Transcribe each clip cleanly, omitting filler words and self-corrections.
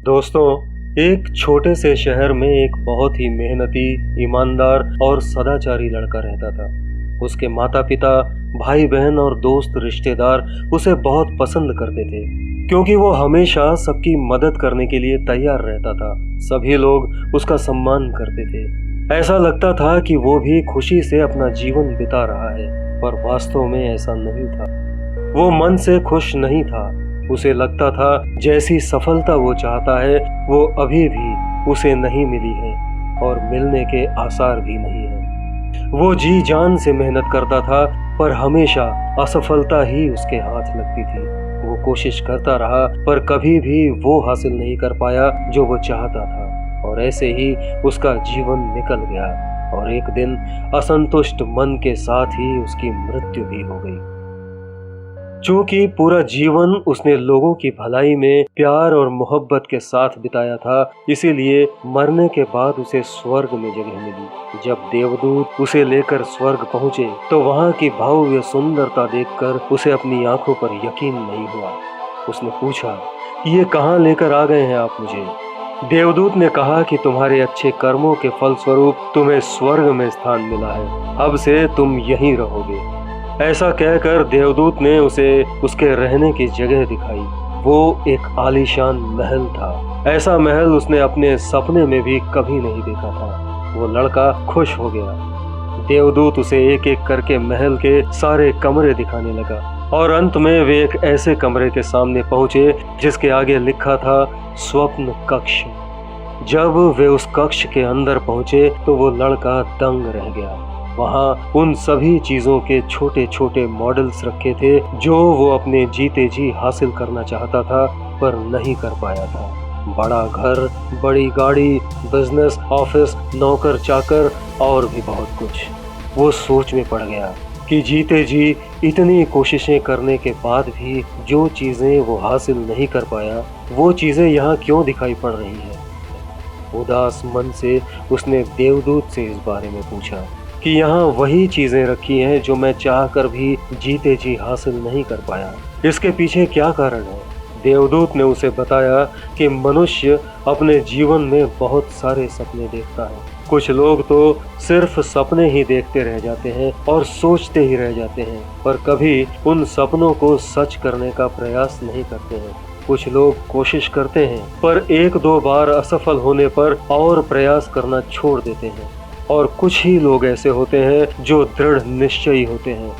दोस्तों, एक छोटे से शहर में एक बहुत ही मेहनती, ईमानदार और सदाचारी लड़का रहता था। उसके माता पिता, भाई बहन और दोस्त रिश्तेदार उसे बहुत पसंद करते थे, क्योंकि वो हमेशा सबकी मदद करने के लिए तैयार रहता था। सभी लोग उसका सम्मान करते थे। ऐसा लगता था कि वो भी खुशी से अपना जीवन बिता रहा है, पर वास्तव में ऐसा नहीं था। वो मन से खुश नहीं था। उसे लगता था जैसी सफलता वो चाहता है वो अभी भी उसे नहीं मिली है और मिलने के आसार भी नहीं है। वो जी जान से मेहनत करता था, पर हमेशा असफलता ही उसके हाथ लगती थी। वो कोशिश करता रहा, पर कभी भी वो हासिल नहीं कर पाया जो वो चाहता था, और ऐसे ही उसका जीवन निकल गया और एक दिन असंतुष्ट मन के साथ ही उसकी मृत्यु भी हो गई। चूंकि पूरा जीवन उसने लोगों की भलाई में प्यार और मोहब्बत के साथ बिताया था, इसीलिए मरने के बाद उसे स्वर्ग में जगह मिली। जब देवदूत उसे लेकर स्वर्ग पहुंचे तो वहां की भव्य सुंदरता देखकर उसे अपनी आंखों पर यकीन नहीं हुआ। उसने पूछा, ये कहाँ लेकर आ गए हैं आप मुझे? देवदूत ने कहा कि तुम्हारे अच्छे कर्मों के फलस्वरूप तुम्हें स्वर्ग में स्थान मिला है। अब से तुम यहीं रहोगे। ऐसा कहकर देवदूत ने उसे उसके रहने की जगह दिखाई। वो एक आलीशान महल था। ऐसा महल उसने अपने सपने में भी कभी नहीं देखा था। वो लड़का खुश हो गया। देवदूत उसे एक एक करके महल के सारे कमरे दिखाने लगा, और अंत में वे एक ऐसे कमरे के सामने पहुंचे जिसके आगे लिखा था स्वप्न कक्ष। जब वे उस कक्ष के अंदर पहुंचे तो वो लड़का दंग रह गया। वहाँ उन सभी चीजों के छोटे छोटे मॉडल्स रखे थे जो वो अपने जीते जी हासिल करना चाहता था, पर नहीं कर पाया था। बड़ा घर, बड़ी गाड़ी, बिजनेस, ऑफिस, नौकर चाकर और भी बहुत कुछ। वो सोच में पड़ गया कि जीते जी इतनी कोशिशें करने के बाद भी जो चीजें वो हासिल नहीं कर पाया, वो चीजें यहाँ क्यों दिखाई पड़ रही हैं। उदास मन से उसने देवदूत से इस बारे में पूछा कि यहाँ वही चीजें रखी हैं जो मैं चाहकर भी जीते जी हासिल नहीं कर पाया। इसके पीछे क्या कारण है? देवदूत ने उसे बताया कि मनुष्य अपने जीवन में बहुत सारे सपने देखता है। कुछ लोग तो सिर्फ सपने ही देखते रह जाते हैं और सोचते ही रह जाते हैं, पर कभी उन सपनों को सच करने का प्रयास नहीं करते हैं। कुछ लोग कोशिश करते हैं, पर एक दो बार असफल होने पर और प्रयास करना छोड़ देते हैं, और कुछ ही लोग ऐसे होते हैं जो दृढ़ निश्चयी होते हैं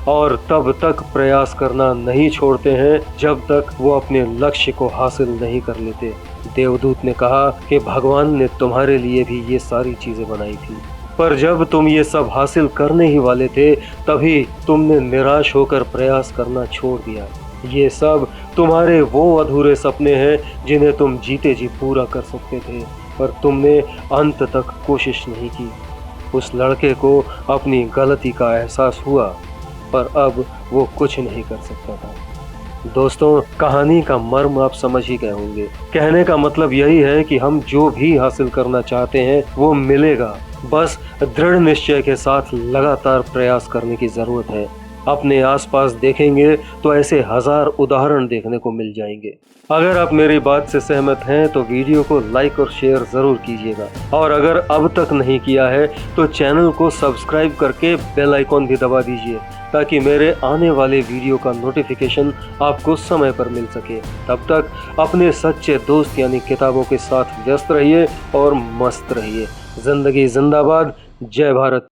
और तब तक प्रयास करना नहीं छोड़ते हैं जब तक वो अपने लक्ष्य को हासिल नहीं कर लेते। देवदूत ने कहा कि भगवान ने तुम्हारे लिए भी ये सारी चीजें बनाई थी, पर जब तुम ये सब हासिल करने ही वाले थे तभी तुमने निराश होकर प्रयास करना छोड़ दिया। ये सब तुम्हारे वो अधूरे सपने हैं जिन्हें तुम जीते जी पूरा कर सकते थे, पर तुमने अंत तक कोशिश नहीं की। उस लड़के को अपनी गलती का एहसास हुआ, पर अब वो कुछ नहीं कर सकता था। दोस्तों, कहानी का मर्म आप समझ ही गए होंगे। कहने का मतलब यही है कि हम जो भी हासिल करना चाहते हैं वो मिलेगा, बस दृढ़ निश्चय के साथ लगातार प्रयास करने की जरूरत है। अपने आसपास देखेंगे तो ऐसे हजार उदाहरण देखने को मिल जाएंगे। अगर आप मेरी बात से सहमत हैं तो वीडियो को लाइक और शेयर जरूर कीजिएगा, और अगर अब तक नहीं किया है तो चैनल को सब्सक्राइब करके बेल आइकॉन भी दबा दीजिए, ताकि मेरे आने वाले वीडियो का नोटिफिकेशन आपको समय पर मिल सके। तब तक अपने सच्चे दोस्त यानी किताबों के साथ व्यस्त रहिए और मस्त रहिए। जिंदगी जिंदाबाद। जय भारत।